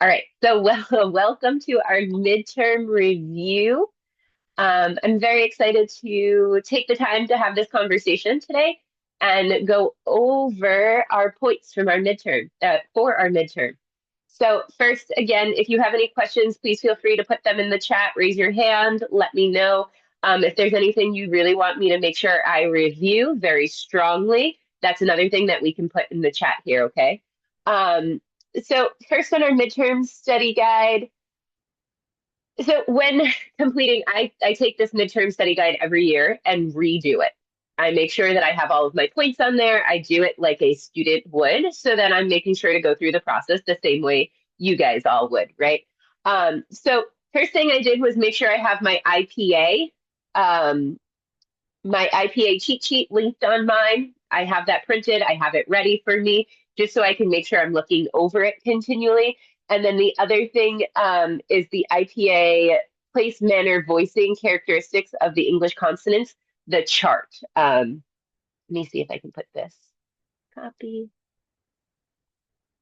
All right, so welcome to our midterm review. I'm very excited to take the time to have this conversation today and go over our points from our midterm, for our midterm. So first, again, if you have any questions, please feel free to put them in the chat, raise your hand, let me know. If there's anything you really want me to make sure I review very strongly, that's another thing that we can put in the chat here, okay? So first on our midterm study guide. So when completing, I take this midterm study guide every year and redo it. I make sure that I have all of my points on there. I do it like a student would, so that I'm making sure to go through the process the same way you guys all would, right? So first thing I did was make sure I have my IPA cheat sheet linked on mine. I have that printed. I have it ready for me just so I can make sure I'm looking over it continually. And then the other thing is the IPA place, manner, voicing characteristics of the English consonants, the chart. Let me see if I can put this. Copy.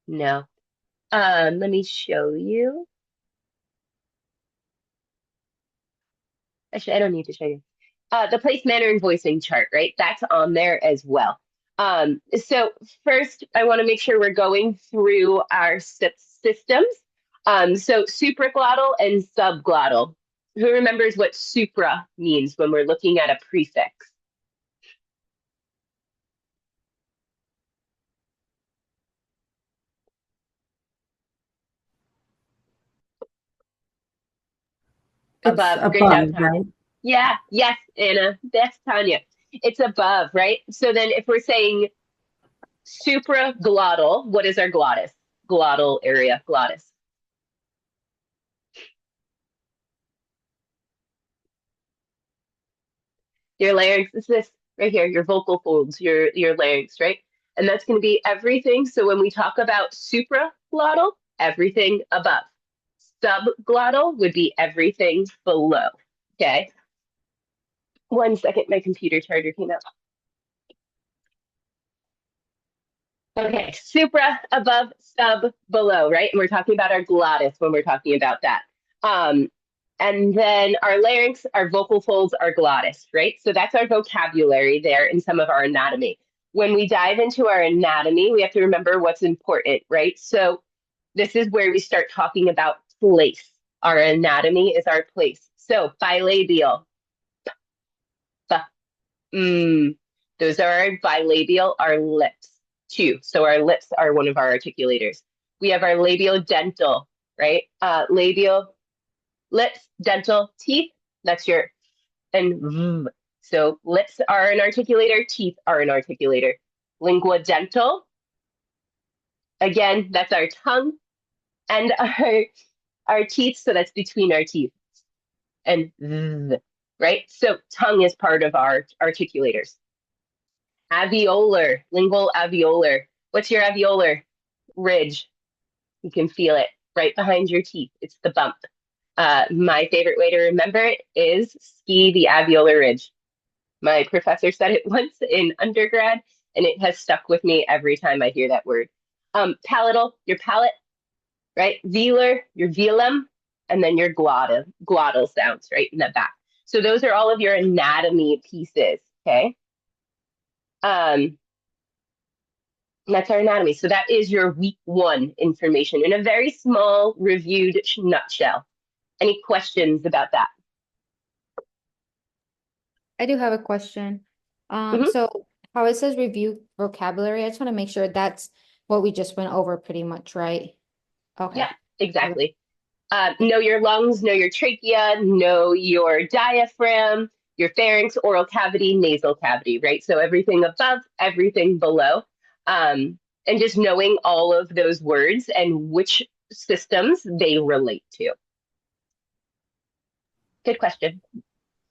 No. Let me show you. Actually, I don't need to show you. The place, manner, and voicing chart, right? That's on there as well. So first, I want to make sure we're going through our systems. So supraglottal and subglottal. Who remembers what supra means when we're looking at a prefix? It's Above. Great job, above, Tanya. right? Yeah, yes, Anna. That's Tanya. It's above, right? So then if we're saying supraglottal, what is our glottis? Glottal area, glottis. Your larynx is this right here, your vocal folds, your larynx, right? And that's going to be everything. So when we talk about supraglottal, everything above. Subglottal would be everything below. Okay. 1 second, my computer charger came out. Okay, supra above, sub below, right? And we're talking about our glottis when we're talking about that. Um, and then our larynx, our vocal folds, our glottis, right? So that's our vocabulary there in some of our anatomy. When we dive into our anatomy, we have to remember what's important, right? So this is where we start talking about place. Our anatomy is our place. So bilabial, mm, those are our bilabial, our lips too. So our lips are one of our articulators. We have our labial dental, right? Labial, lips, dental, teeth. That's your and so lips are an articulator, teeth are an articulator. Lingua dental, again, that's our tongue and our teeth. So that's between our teeth and right. So tongue is part of our articulators. Alveolar, lingual alveolar. What's your alveolar ridge? You can feel it right behind your teeth. It's the bump. My favorite way to remember it is ski the alveolar ridge. My professor said it once in undergrad, and it has stuck with me every time I hear that word. Palatal, your palate, right? Velar, your velum, and then your glottal sounds right in the back. So those are all of your anatomy pieces, okay? Um, that's our anatomy. So that is your week one information in a very small reviewed nutshell. Any questions about that? I do have a question. Mhm. So how it says review vocabulary, I just want to make sure that's what we just went over pretty much, right? Yeah, Okay. Okay. exactly. Know your lungs, know your trachea, know your diaphragm, your pharynx, oral cavity, nasal cavity, right? So everything above, everything below. And just knowing all of those words and which systems they relate to. Good question.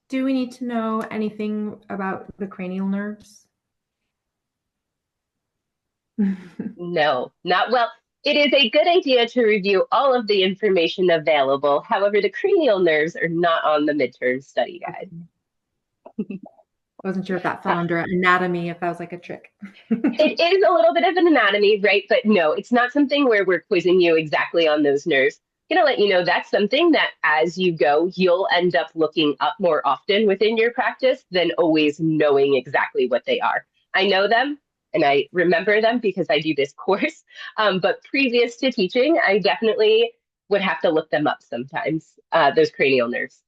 Do we need to know anything about the cranial nerves? No, not well. It is a good idea to review all of the information available. However, the cranial nerves are not on the midterm study guide. I wasn't sure if that fell under anatomy, if that was like a trick. It is a little bit of an anatomy, right? But no, it's not something where we're quizzing you exactly on those nerves. I'm gonna let you know that's something that as you go, you'll end up looking up more often within your practice than always knowing exactly what they are. I know them and I remember them because I do this course. But previous to teaching, I definitely would have to look them up sometimes, those cranial nerves.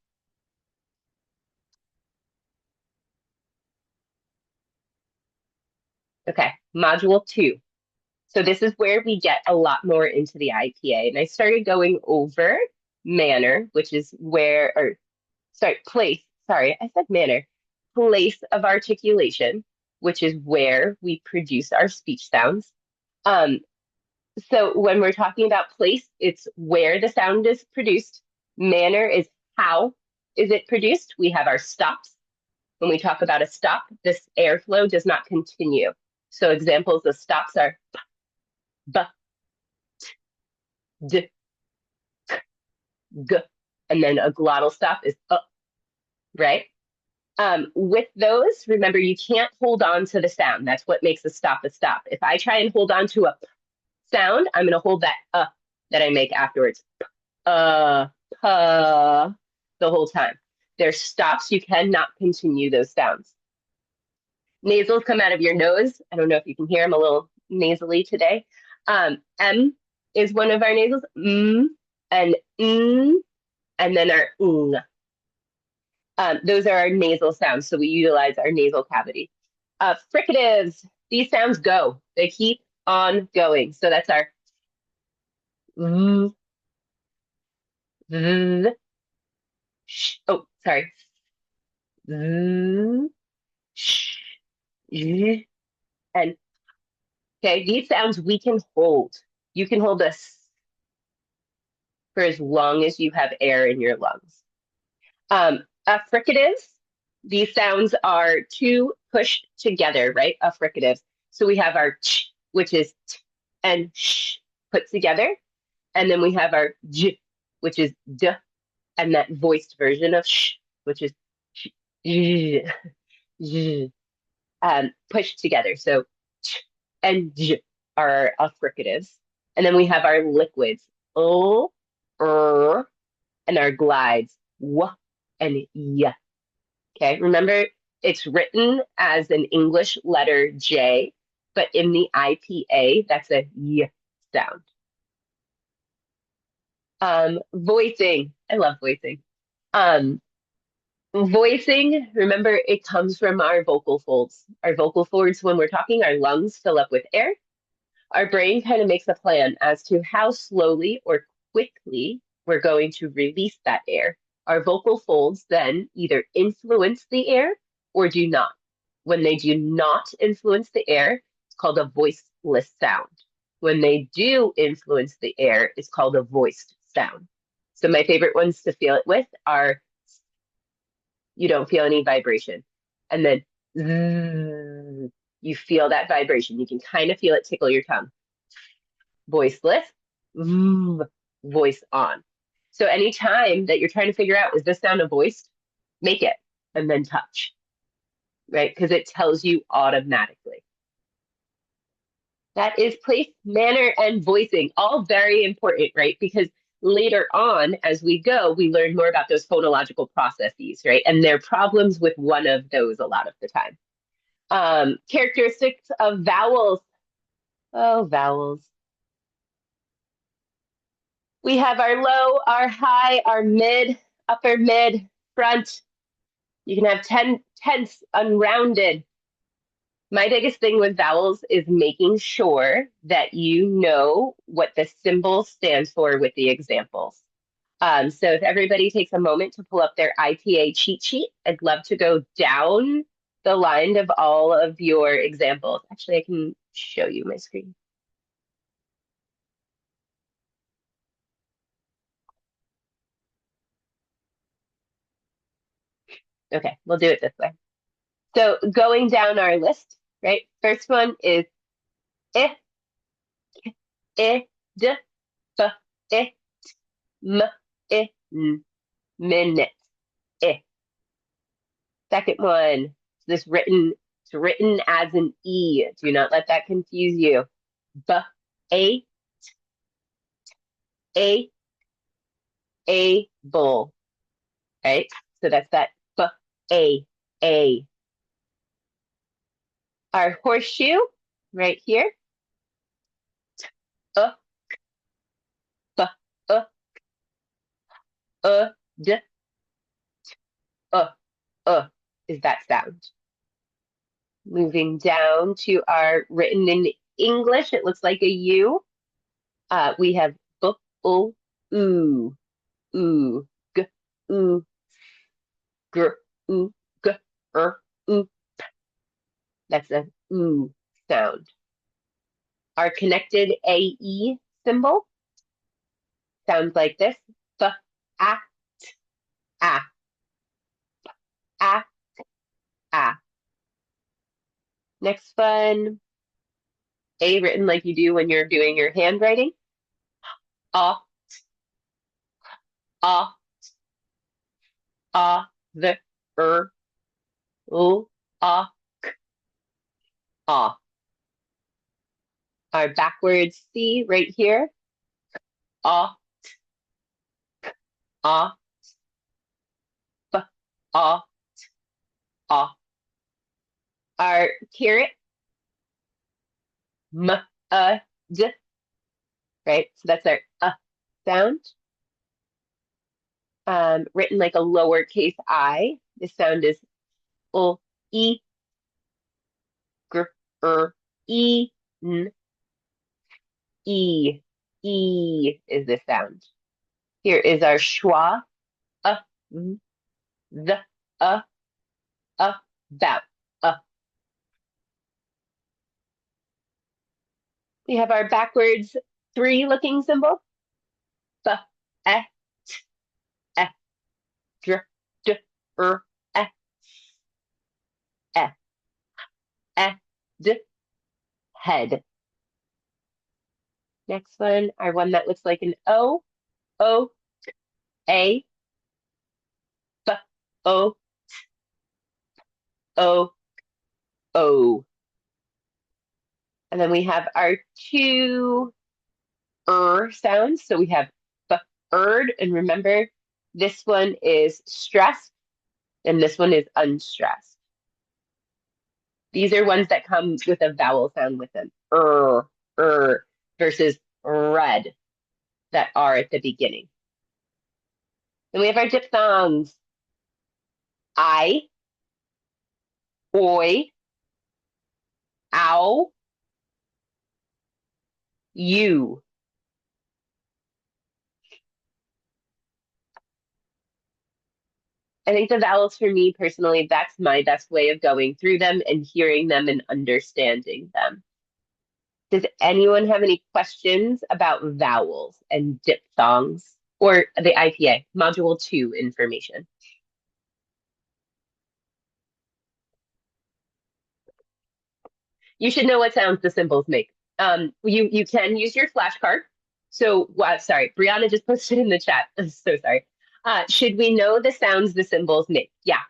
Okay, module 2. So this is where we get a lot more into the IPA. And I started going over manner, which is where, or sorry, place. Sorry, I said manner. Place of articulation, which is where we produce our speech sounds. Um, so when we're talking about place, it's where the sound is produced. Manner is how is it produced. We have our stops. When we talk about a stop, this airflow does not continue. So examples of stops are b, d, g, and then a glottal stop is right? With those, remember, you can't hold on to the sound. That's what makes a stop a stop. If I try and hold on to a sound, I'm going to hold that that I make afterwards. Uh, the whole time. There's stops. You cannot continue those sounds. Nasals come out of your nose. I don't know if you can hear. I'm a little nasally today. M is one of our nasals. And and then our ng. Those are our nasal sounds, so we utilize our nasal cavity. Fricatives, these sounds go. They keep on going. So that's our oh, sorry. And okay, these sounds we can hold. You can hold this for as long as you have air in your lungs. Fricatives, these sounds are two pushed together, right? Fricatives. So we have our ch, which is t and sh put together. And then we have our j, which is d, and that voiced version of sh, which is sh, pushed together. So ch and j are our fricatives. And then we have our liquids, o, and our glides, w and y. Okay, remember it's written as an English letter J, but in the IPA, that's a y sound. Voicing, I love voicing. Voicing, remember it comes from our vocal folds. Our vocal folds, when we're talking, our lungs fill up with air. Our brain kind of makes a plan as to how slowly or quickly we're going to release that air. Our vocal folds then either influence the air or do not. When they do not influence the air, it's called a voiceless sound. When they do influence the air, it's called a voiced sound. So my favorite ones to feel it with are you don't feel any vibration. And then you feel that vibration. You can kind of feel it tickle your tongue. Voiceless, voice on. So anytime that you're trying to figure out, is this sound a voice? Make it and then touch, right? Because it tells you automatically. That is place, manner, and voicing, all very important, right? Because later on, as we go, we learn more about those phonological processes, right? And there are problems with one of those a lot of the time. Characteristics of vowels. Oh, vowels. We have our low, our high, our mid, upper mid, front. You can have tense, unrounded. My biggest thing with vowels is making sure that you know what the symbol stands for with the examples. So if everybody takes a moment to pull up their IPA cheat sheet, I'd love to go down the line of all of your examples. Actually, I can show you my screen. Okay, we'll do it this way. So going down our list, right? First one is I, I, d, f, I, m, I, n, minute. I. Second one, This written, it's written as an E. Do not let that confuse you. B, a, able, right? So that's that B, a. Our horseshoe right here. Uh, b, d, uh, is that sound. Moving down to our written in English, it looks like a U. We have b, o, oo, oo, g, oo, gr, oo, g, oo. That's a oo sound. Our connected AE symbol sounds like this. B, a, a, a, a. Next one, A written like you do when you're doing your handwriting. A, a, the, o, a, a. Our backwards C right here. A, a, b, a, a. Our carrot, m, d, right? So that's our sound. Written like a lowercase I. This sound is o, e, gr, e, n, e. E is the sound. Here is our schwa, the, about, We have our backwards 3 looking symbol. B, e, e, dr, d, e, e, d, head. Next one, our one that looks like an O, A, B, O, O, O. And then we have our 2 sounds. So we have b, erd, and remember, this one is stressed, and this one is unstressed. These are ones that come with a vowel sound with them. Versus red, that R at the beginning. Then we have our diphthongs. I, oi, ow, you. I think the vowels for me personally, that's my best way of going through them and hearing them and understanding them. Does anyone have any questions about vowels and diphthongs or the IPA, Module 2 information? You should know what sounds the symbols make. You can use your flashcard. So, sorry, Brianna just posted in the chat. I'm so sorry. Should we know the sounds the symbols make? Yeah,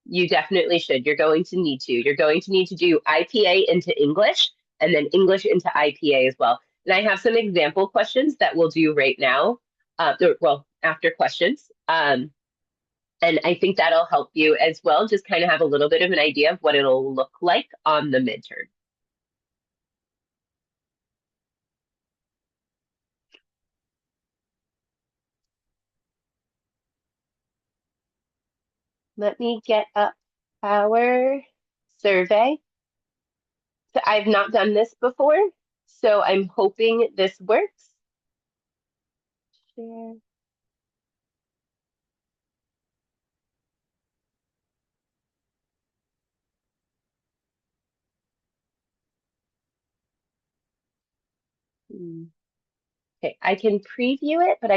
you definitely should. You're going to need to. You're going to need to do IPA into English and then English into IPA as well. And I have some example questions that we'll do right now. Well, after questions. And I think that'll help you as well. Just kind of have a little bit of an idea of what it'll look like on the midterm. Let me get up our survey. So I've not done this before, so I'm hoping this works. Share. Okay, I can preview it, but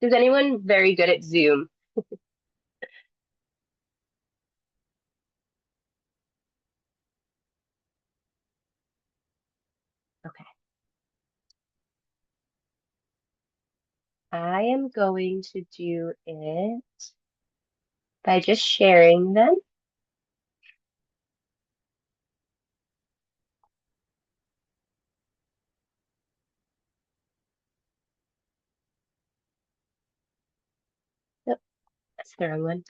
is anyone very good at Zoom? Okay. I am going to do it by just sharing them. That's the wrong one.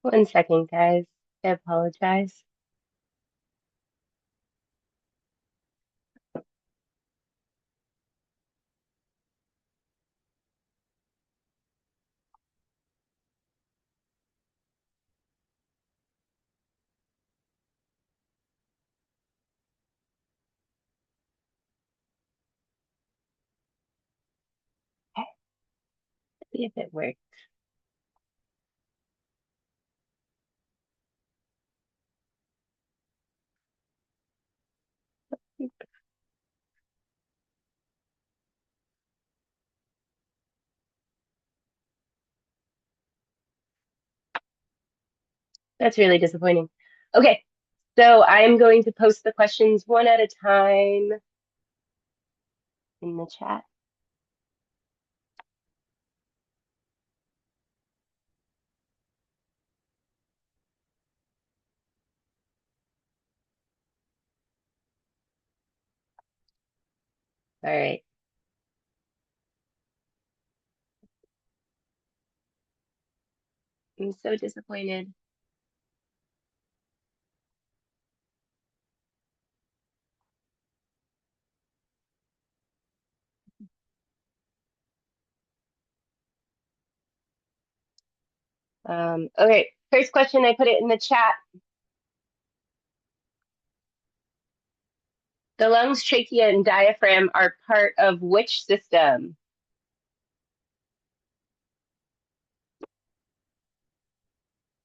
One second, guys. I apologize. Okay, see if it works. That's really disappointing. Okay, so I'm going to post the questions one at a time in the chat. All right. I'm so disappointed. Okay, first question, I put it in the chat. The lungs, trachea, and diaphragm are part of which system?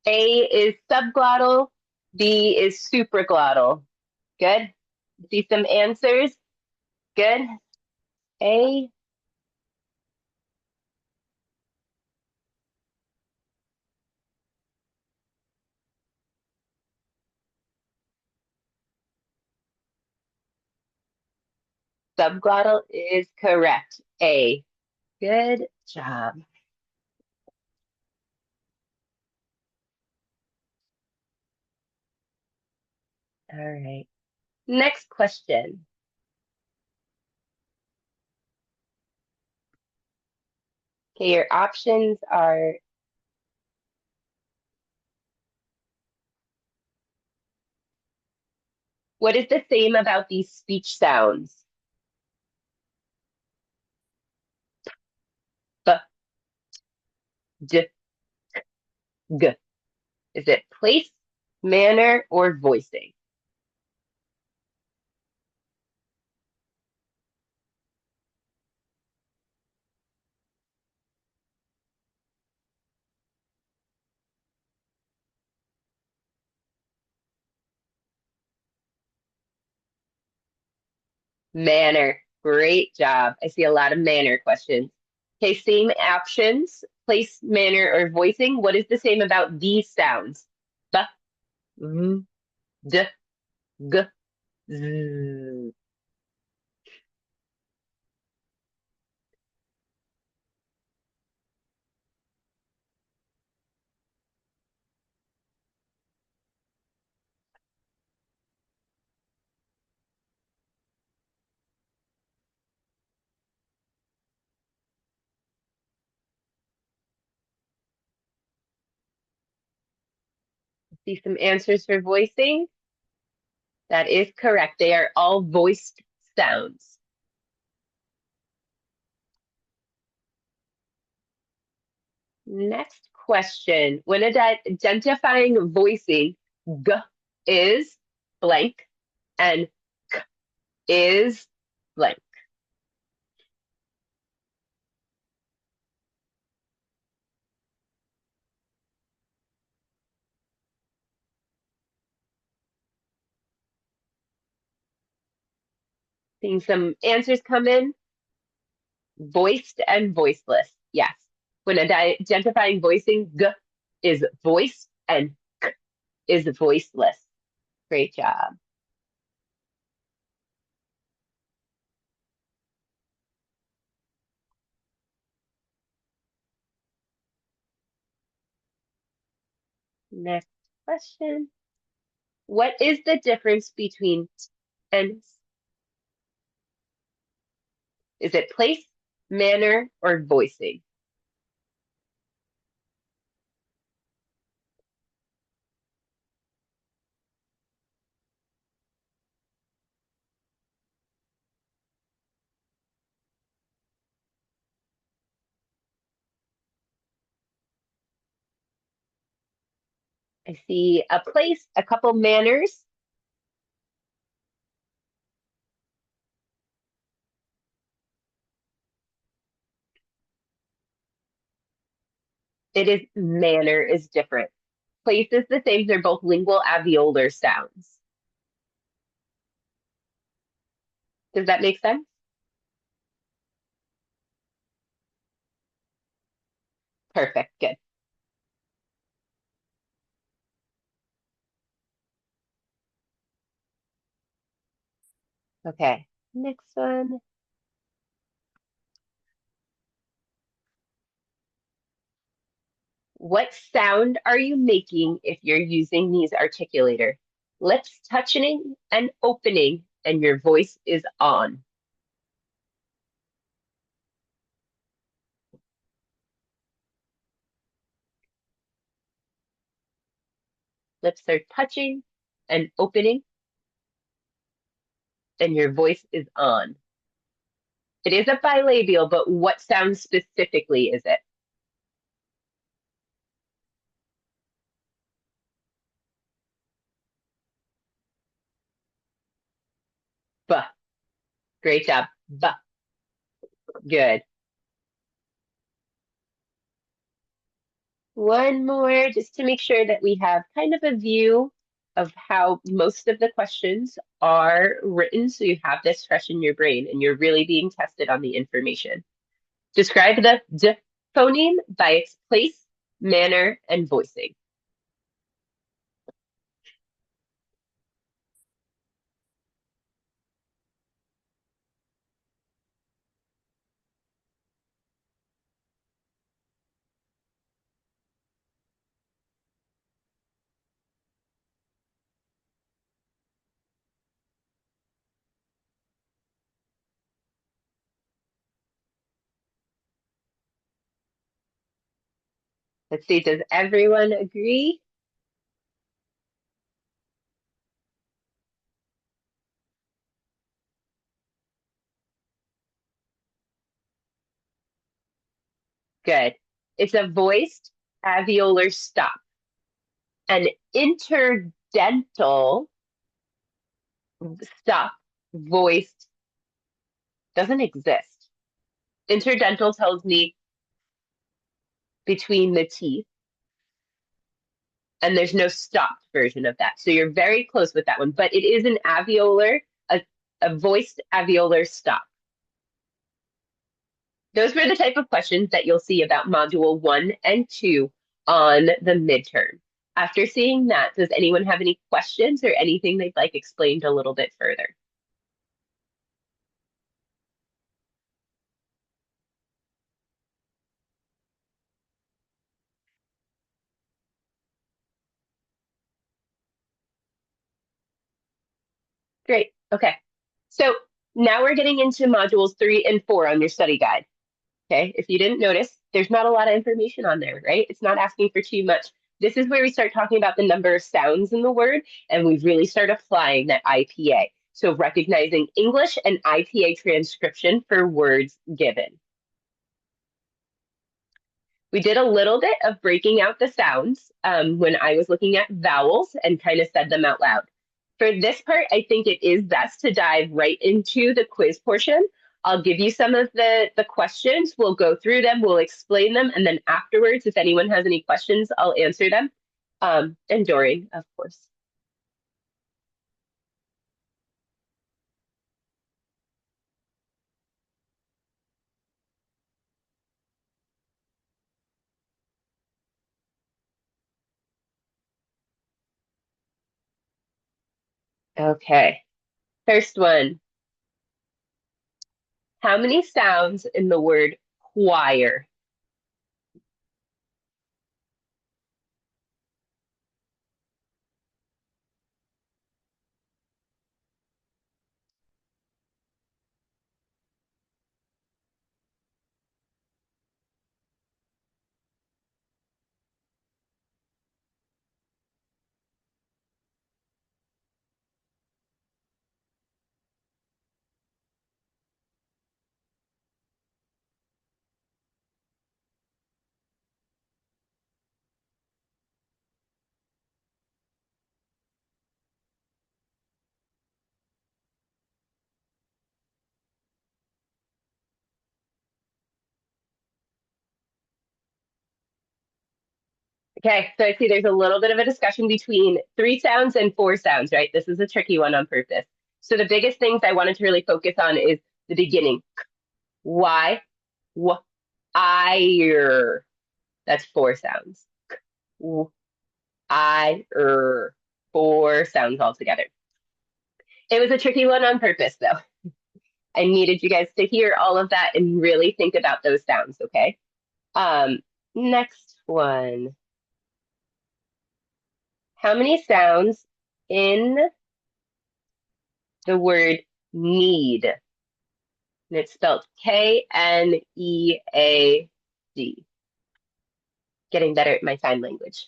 A is subglottal, B is supraglottal. Good. See some answers? Good. A, subglottal is correct. A. Good job. All right. Next question. Okay, your options are what is the same about these speech sounds? B, d, g. Is it place, manner, or voicing? Manner. Great job. I see a lot of manner questions. Okay, same options, place, manner, or voicing. What is the same about these sounds? B, v, d, g, z. See some answers for voicing. That is correct. They are all voiced sounds. Next question. When identifying voicing, g is blank and k is blank. Seeing some answers come in. Voiced and voiceless. Yes. When identifying voicing, g is voiced and k is voiceless. Great job. Next question. What is the difference between t and s? Is it place, manner, or voicing? I see a place, a couple manners. It is manner is different. Place is the same. They're both lingual alveolar sounds. Does that make sense? Perfect. Good. Okay. Next one. What sound are you making if you're using these articulator? Lips touching and opening, and your voice is on. Lips are touching and opening, and your voice is on. It is a bilabial, but what sound specifically is it? B. Great job. B. Good. One more, just to make sure that we have kind of a view of how most of the questions are written, so you have this fresh in your brain and you're really being tested on the information. Describe the d phoneme by its place, manner, and voicing. Let's see, does everyone agree? Good. It's a voiced alveolar stop. An interdental stop, voiced, doesn't exist. Interdental tells me between the teeth, and there's no stopped version of that. So you're very close with that one, but it is an alveolar, a voiced alveolar stop. Those were the type of questions that you'll see about module 1 and 2 on the midterm. After seeing that, does anyone have any questions or anything they'd like explained a little bit further? Great. Okay. So now we're getting into modules 3 and 4 on your study guide. Okay. If you didn't notice, there's not a lot of information on there, right? It's not asking for too much. This is where we start talking about the number of sounds in the word, and we really start applying that IPA. So recognizing English and IPA transcription for words given. We did a little bit of breaking out the sounds when I was looking at vowels and kind of said them out loud. For this part, I think it is best to dive right into the quiz portion. I'll give you some of the questions. We'll go through them, we'll explain them, and then afterwards, if anyone has any questions, I'll answer them. And Doreen, of course. Okay. First one. How many sounds in the word choir? Okay, so I see there's a little bit of a discussion between 3 sounds and 4 sounds, right? This is a tricky one on purpose. So the biggest things I wanted to really focus on is the beginning. Why? Wh I That's 4 sounds. I 4 sounds altogether. It was a tricky one on purpose, though. I needed you guys to hear all of that and really think about those sounds, okay? Next one. How many sounds in the word need? And it's spelled Knead. Getting better at my sign language.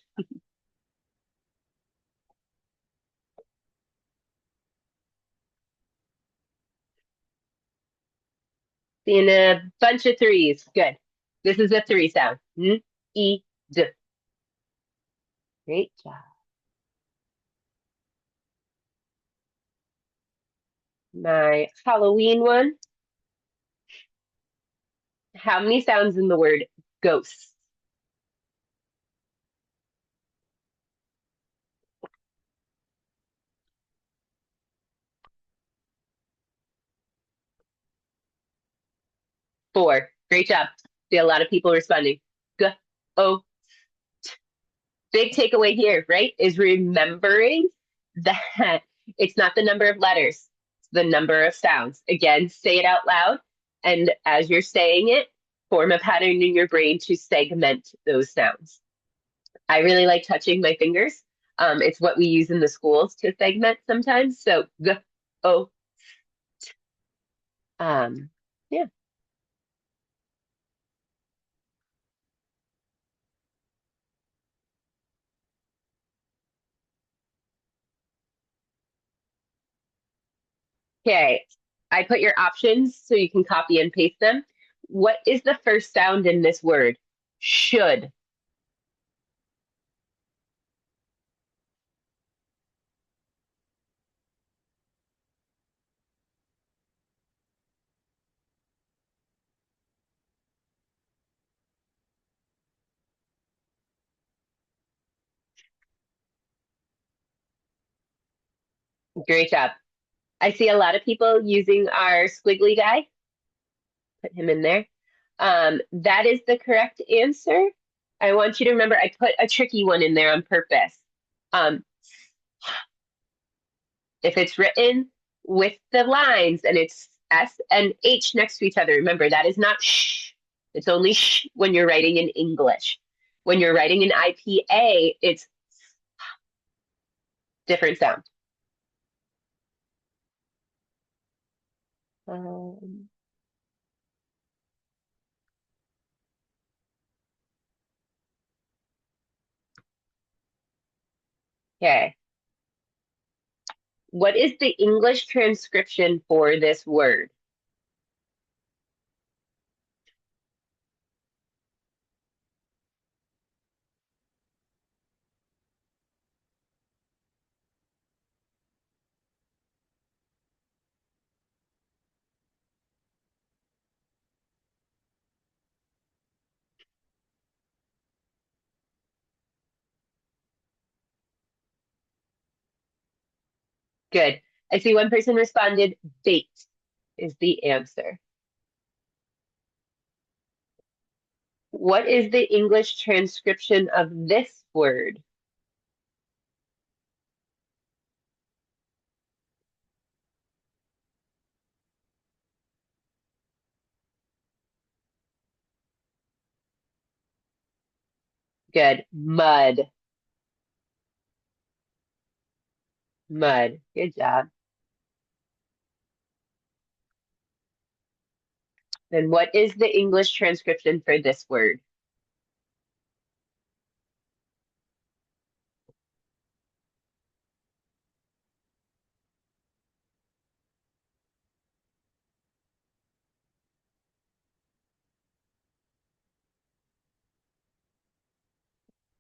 Seeing a bunch of threes. Good. This is a 3 sound. N-E-D. Great job. My Halloween one. How many sounds in the word ghost? 4. Great job. See a lot of people responding. Go. Big takeaway here, right, is remembering that it's not the number of letters, it's the number of sounds. Again, say it out loud. And as you're saying it, form a pattern in your brain to segment those sounds. I really like touching my fingers. It's what we use in the schools to segment sometimes. So, go. Yeah. Okay. I put your options so you can copy and paste them. What is the first sound in this word? Should. Great job. I see a lot of people using our squiggly guy. Put him in there. That is the correct answer. I want you to remember I put a tricky one in there on purpose. Um, if it's written with the lines and it's S and H next to each other, remember that is not sh. It's only sh when you're writing in English. When you're writing in IPA, it's different sound. Um, okay. What is the English transcription for this word? Good. I see one person responded, bait is the answer. What is the English transcription of this word? Good. Mud. Mud. Good job. And what is the English transcription for this word?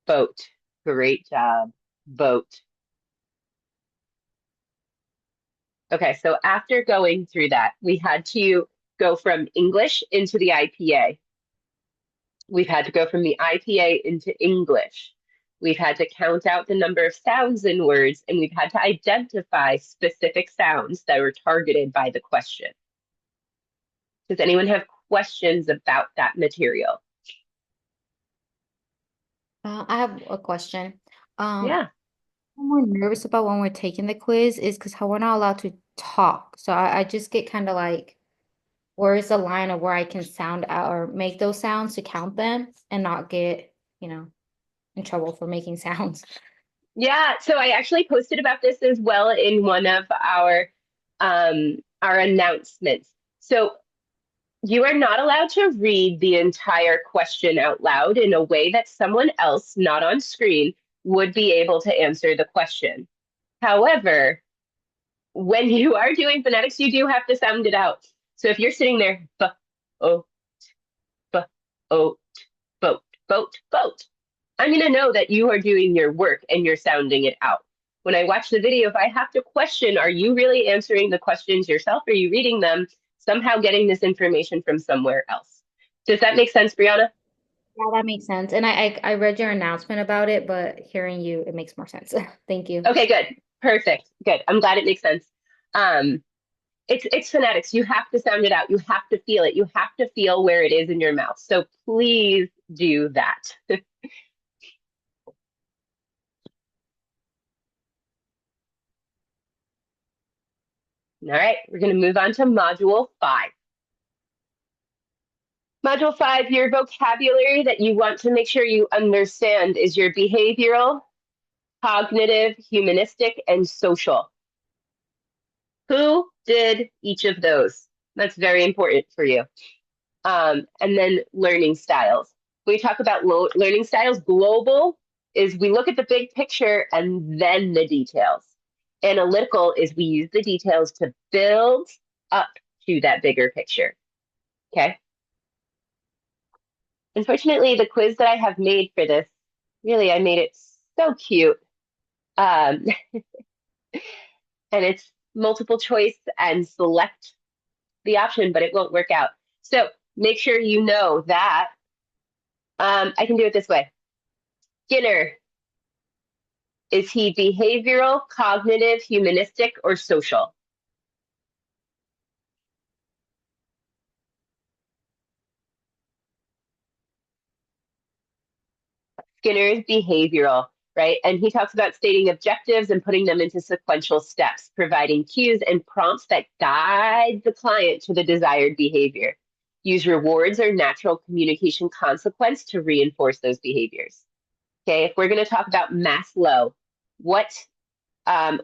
Boat. Great job. Boat. Okay, so after going through that, we had to go from English into the IPA. We've had to go from the IPA into English. We've had to count out the number of sounds in words, and we've had to identify specific sounds that were targeted by the question. Does anyone have questions about that material? I have a question. Yeah. I'm more nervous about when we're taking the quiz is because how we're not allowed to talk. So I just get kind of like, where is the line of where I can sound out or make those sounds to count them and not get, in trouble for making sounds. Yeah, so I actually posted about this as well in one of our announcements. So you are not allowed to read the entire question out loud in a way that someone else, not on screen, would be able to answer the question. However, when you are doing phonetics, you do have to sound it out. So if you're sitting there, oh, oh, boat, boat, boat, I'm going to know that you are doing your work and you're sounding it out. When I watch the video, if I have to question, are you really answering the questions yourself? Are you reading them? Somehow getting this information from somewhere else. Does that make sense, Brianna? Yeah, that makes sense. And I read your announcement about it, but hearing you, it makes more sense. Thank you. Okay, good. Perfect. Good. I'm glad it makes sense. Um, it's phonetics. You have to sound it out. You have to feel it. You have to feel where it is in your mouth. So please do that. All right, we're going to move on to Module 5. Module 5, your vocabulary that you want to make sure you understand is your behavioral, cognitive, humanistic, and social. Who did each of those? That's very important for you. And then learning styles. When we talk about learning styles, global is we look at the big picture and then the details. Analytical is we use the details to build up to that bigger picture. Okay. Unfortunately, the quiz that I have made for this, really, I made it so cute. Um, and it's multiple choice and select the option, but it won't work out. So make sure you know that I can do it this way. Skinner, is he behavioral, cognitive, humanistic, or social? Skinner is behavioral, right? And he talks about stating objectives and putting them into sequential steps, providing cues and prompts that guide the client to the desired behavior. Use rewards or natural communication consequence to reinforce those behaviors. Okay, if we're going to talk about Maslow, what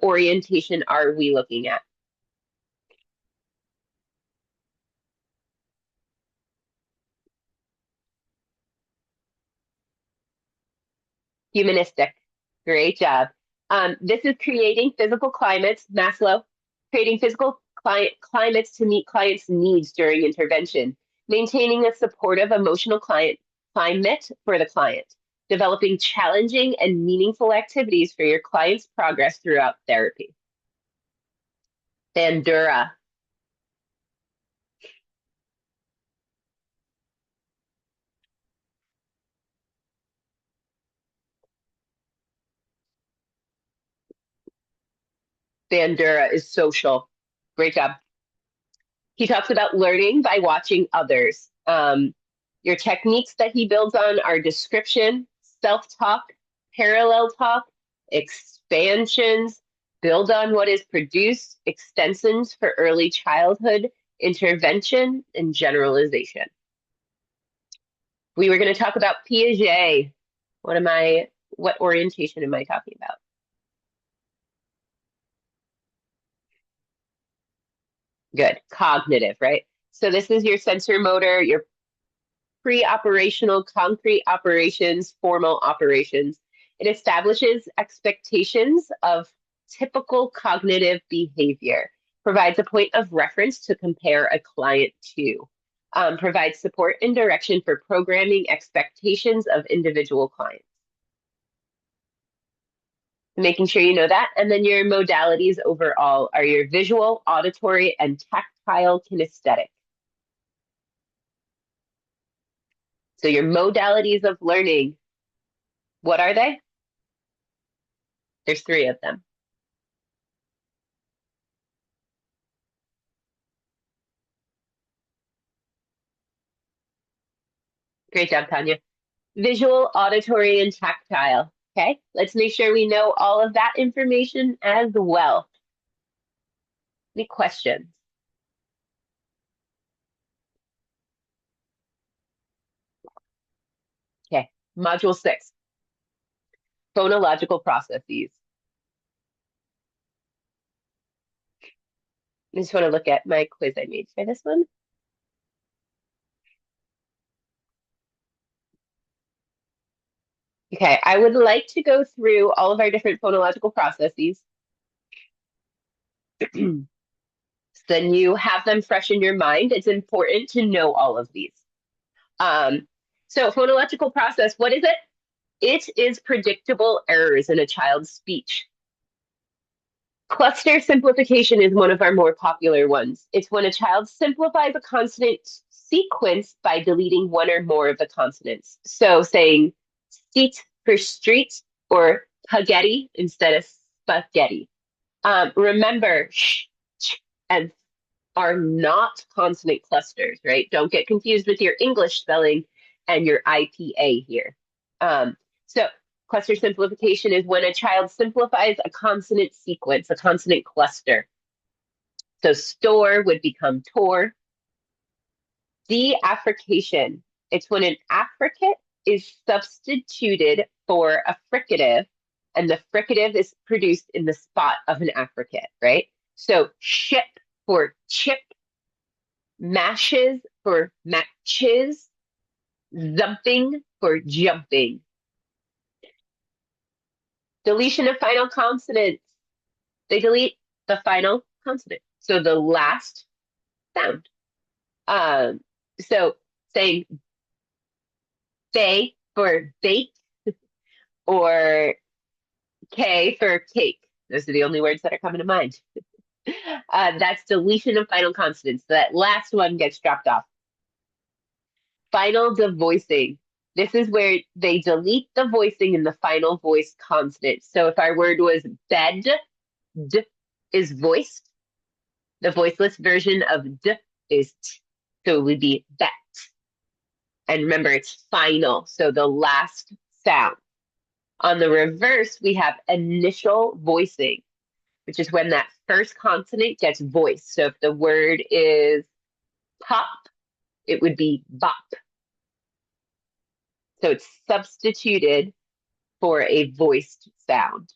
orientation are we looking at? Humanistic. Great job. This is creating physical climates, Maslow, creating physical climates to meet clients' needs during intervention, maintaining a supportive emotional climate for the client, developing challenging and meaningful activities for your client's progress throughout therapy. Bandura. Bandura is social. Great job. He talks about learning by watching others. Your techniques that he builds on are description, self-talk, parallel talk, expansions, build on what is produced, extensions for early childhood, intervention, and generalization. We were going to talk about Piaget. What orientation am I talking about? Good. Cognitive, right? So this is your sensor motor, your pre-operational concrete operations, formal operations. It establishes expectations of typical cognitive behavior, provides a point of reference to compare a client to, provides support and direction for programming expectations of individual clients. Making sure you know that. And then your modalities overall are your visual, auditory, and tactile kinesthetic. So your modalities of learning, what are they? There's 3 of them. Great job, Tanya. Visual, auditory, and tactile. Okay, let's make sure we know all of that information as well. Any questions? Okay, module 6, phonological processes. I just want to look at my quiz I made for this one. Okay, I would like to go through all of our different phonological processes. Then you have them fresh in your mind. It's important to know all of these. So phonological process, what is it? It is predictable errors in a child's speech. Cluster simplification is one of our more popular ones. It's when a child simplifies a consonant sequence by deleting one or more of the consonants. So saying steet for street or spaghetti instead of spaghetti. Remember, sh, ch, and are not consonant clusters, right? Don't get confused with your English spelling and your IPA here. So cluster simplification is when a child simplifies a consonant sequence, a consonant cluster. So store would become tor. Deaffrication, it's when an affricate is substituted for a fricative, and the fricative is produced in the spot of an affricate, right? So ship for chip, mashes for matches, zumping for jumping. Deletion of final consonants. They delete the final consonant, so the last sound. So saying bay for bake or K for cake. Those are the only words that are coming to mind. That's deletion of final consonants. That last one gets dropped off. Final devoicing. This is where they delete the voicing in the final voice consonant. So if our word was bed, d is voiced. The voiceless version of d is t. So it would be bet. And remember, it's final. So the last sound. On the reverse, we have initial voicing, which is when that first consonant gets voiced. So if the word is pop, it would be bop. So it's substituted for a voiced sound.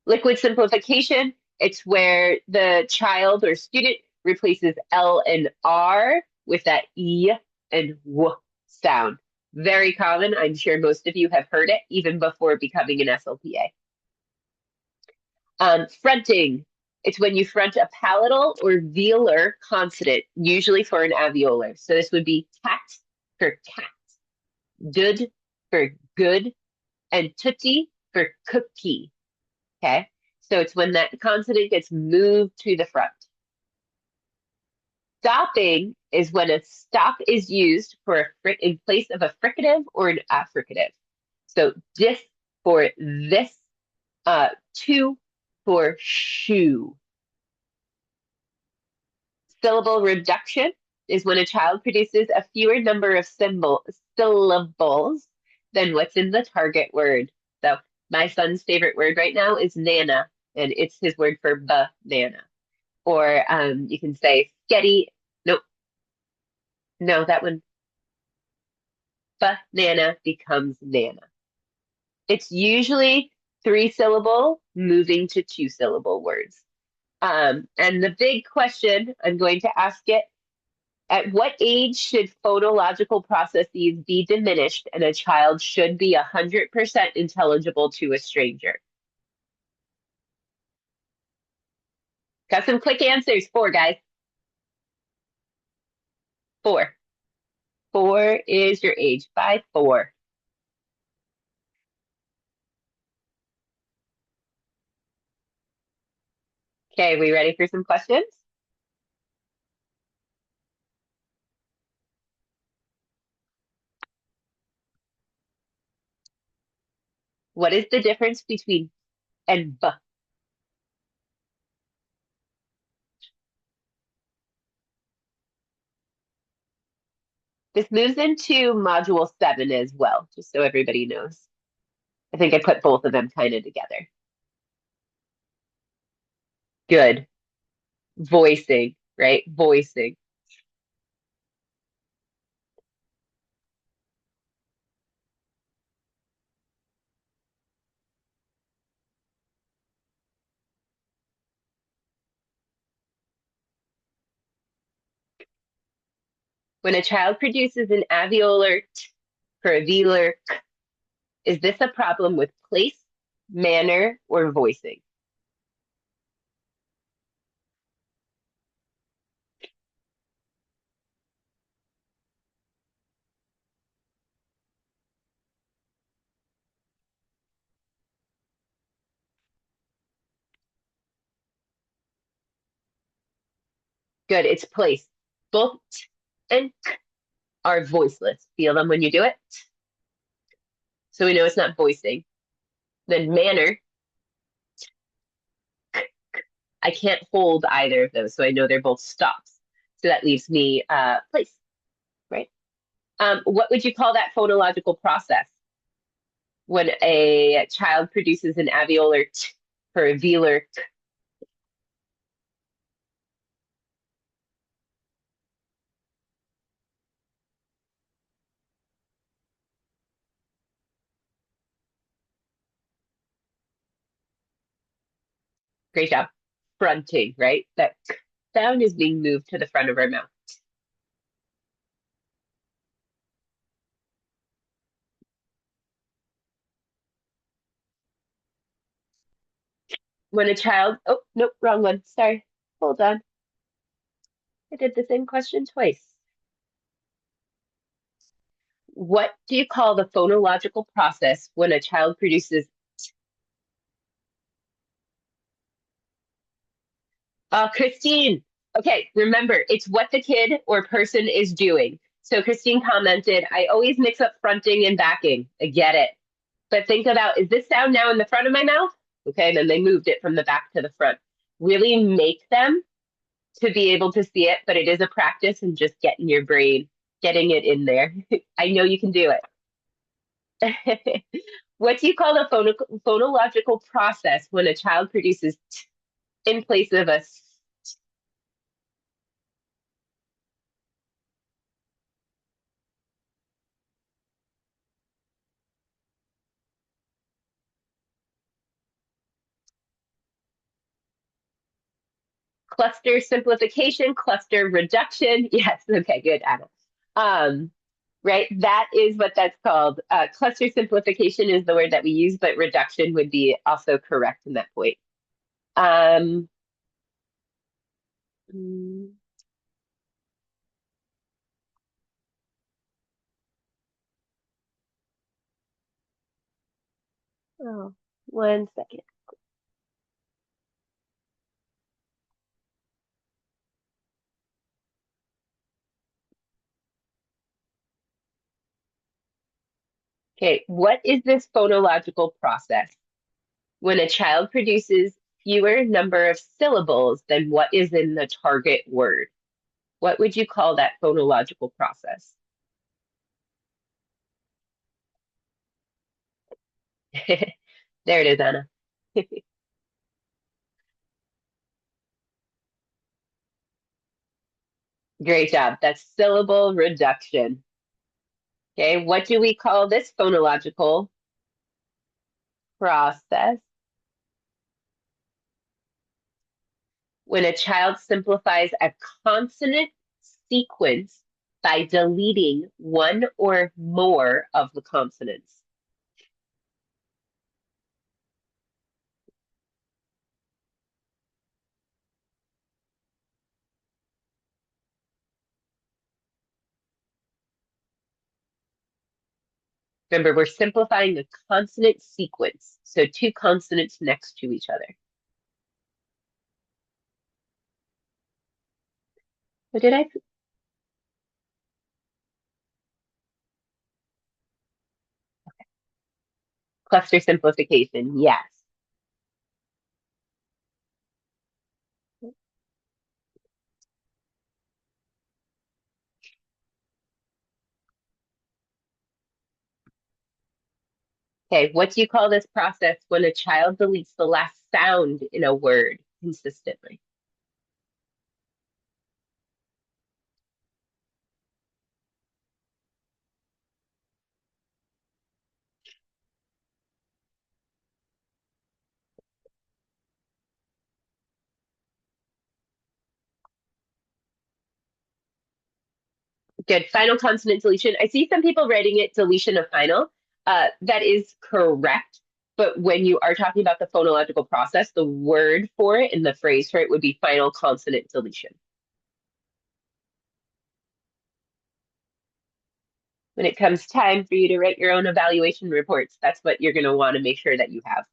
Liquid simplification, it's where the child or student replaces L and R with that E and W sound. Very common. I'm sure most of you have heard it even before becoming an SLPA. Fronting, it's when you front a palatal or velar consonant, usually for an alveolar. So this would be cat for cat, dud for good, and tutti for cookie. Okay, so it's when that consonant gets moved to the front. Stopping is when a stop is used for in place of a fricative or an affricative. So dis for this, to for shoe. Syllable reduction is when a child produces a fewer number of syllables than what's in the target word. So my son's favorite word right now is nana, and it's his word for banana. Or you can say sketty. Nope. No, that one. banana becomes nana. It's usually 3-syllable moving to 2-syllable words. And the big question, I'm going to ask it, at what age should phonological processes be diminished and a child should be 100% intelligible to a stranger? Got some quick answers. 4, guys. 4. 4 is your age. By 4. Okay, we ready for some questions? What is the difference between and b? This moves into module 7 as well, just so everybody knows. I think I put both of them kind of together. Good. Voicing, right? Voicing. When a child produces an alveolar t for a velar k, is this a problem with place, manner, or voicing? Good, it's place. Both t and k are voiceless. Feel them when you do it. So we know it's not voicing. Then manner, I can't hold either of those, so I know they're both stops. So that leaves me place, right? What would you call that phonological process when a child produces an alveolar t for a velar k? Great job. Fronting, right? That k sound is being moved to the front of our mouth. When a child, oh, nope, wrong one. Sorry. Hold on. I did the same question twice. What do you call the phonological process when a child produces Christine? Okay, remember, it's what the kid or person is doing. So Christine commented, I always mix up fronting and backing. I get it. But think about, is this sound now in the front of my mouth? Okay, and then they moved it from the back to the front. Really make them to be able to see it, but it is a practice and just getting your brain, getting it in there. I know you can do it. What do you call a phonological process when a child produces t in place of a s? Cluster simplification, cluster reduction? Yes, okay, good, Anna. Um, right, that is what that's called. Cluster simplification is the word that we use, but reduction would be also correct in that point. Um, mm, oh, 1 second. Okay, what is this phonological process? When a child produces fewer number of syllables than what is in the target word, what would you call that phonological process? There it is, Anna. Great job. That's syllable reduction. Okay, what do we call this phonological process? When a child simplifies a consonant sequence by deleting one or more of the consonants. Remember, we're simplifying the consonant sequence, so two consonants next to each other. What did I? Cluster simplification, yes. Okay, what do you call this process when a child deletes the last sound in a word consistently? Good. Final consonant deletion. I see some people writing it deletion of final. That is correct. But when you are talking about the phonological process, the word for it and the phrase for it would be final consonant deletion. When it comes time for you to write your own evaluation reports, that's what you're going to want to make sure that you have.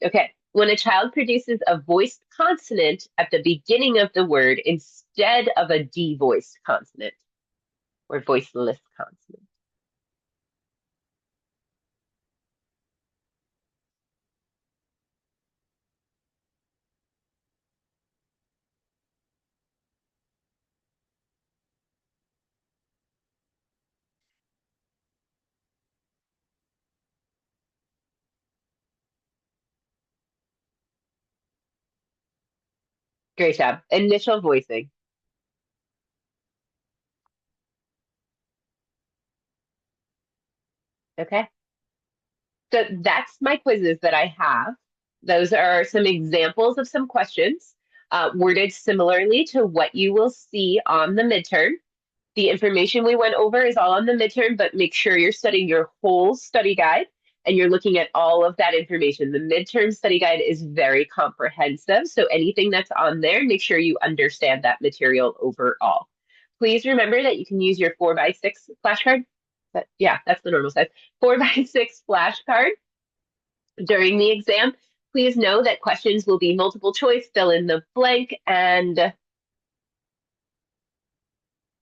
Okay. When a child produces a voiced consonant at the beginning of the word instead of a devoiced consonant or voiceless consonant. Great job. Initial voicing. Okay. So that's my quizzes that I have. Those are some examples of some questions worded similarly to what you will see on the midterm. The information we went over is all on the midterm, but make sure you're studying your whole study guide and you're looking at all of that information. The midterm study guide is very comprehensive. So anything that's on there, make sure you understand that material overall. Please remember that you can use your 4x6 flashcard. But yeah, that's the normal size. 4x6 flashcard during the exam. Please know that questions will be multiple choice, fill in the blank, and I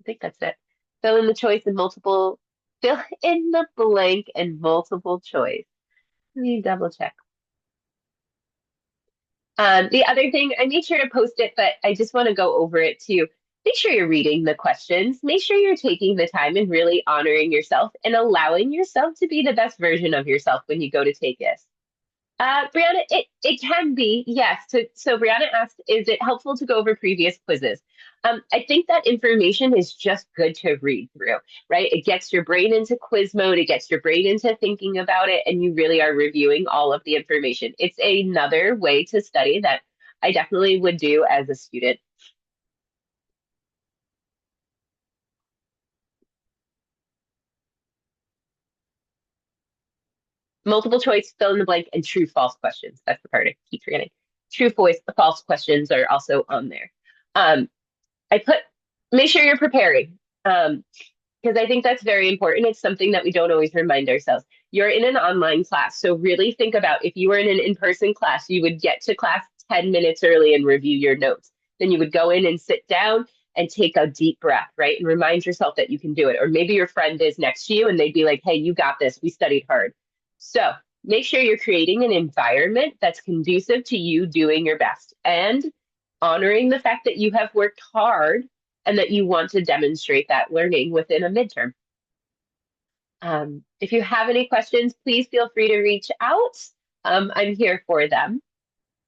think that's it. Fill in the choice and multiple, fill in the blank and multiple choice. Let me double check. The other thing, I made sure to post it, but I just want to go over it too. Make sure you're reading the questions. Make sure you're taking the time and really honoring yourself and allowing yourself to be the best version of yourself when you go to take this. Brianna, it can be, yes. So Brianna asked, is it helpful to go over previous quizzes? I think that information is just good to read through, right? It gets your brain into quiz mode, it gets your brain into thinking about it, and you really are reviewing all of the information. It's another way to study that I definitely would do as a student. Multiple choice, fill in the blank, and true false questions. That's the part I keep forgetting. True voice, false questions are also on there. I put, make sure you're preparing. Because I think that's very important. It's something that we don't always remind ourselves. You're in an online class, so really think about if you were in an in-person class, you would get to class 10 minutes early and review your notes. Then you would go in and sit down and take a deep breath, right? And remind yourself that you can do it. Or maybe your friend is next to you and they'd be like, hey, you got this. We studied hard. So make sure you're creating an environment that's conducive to you doing your best and honoring the fact that you have worked hard and that you want to demonstrate that learning within a midterm. If you have any questions, please feel free to reach out. I'm here for them.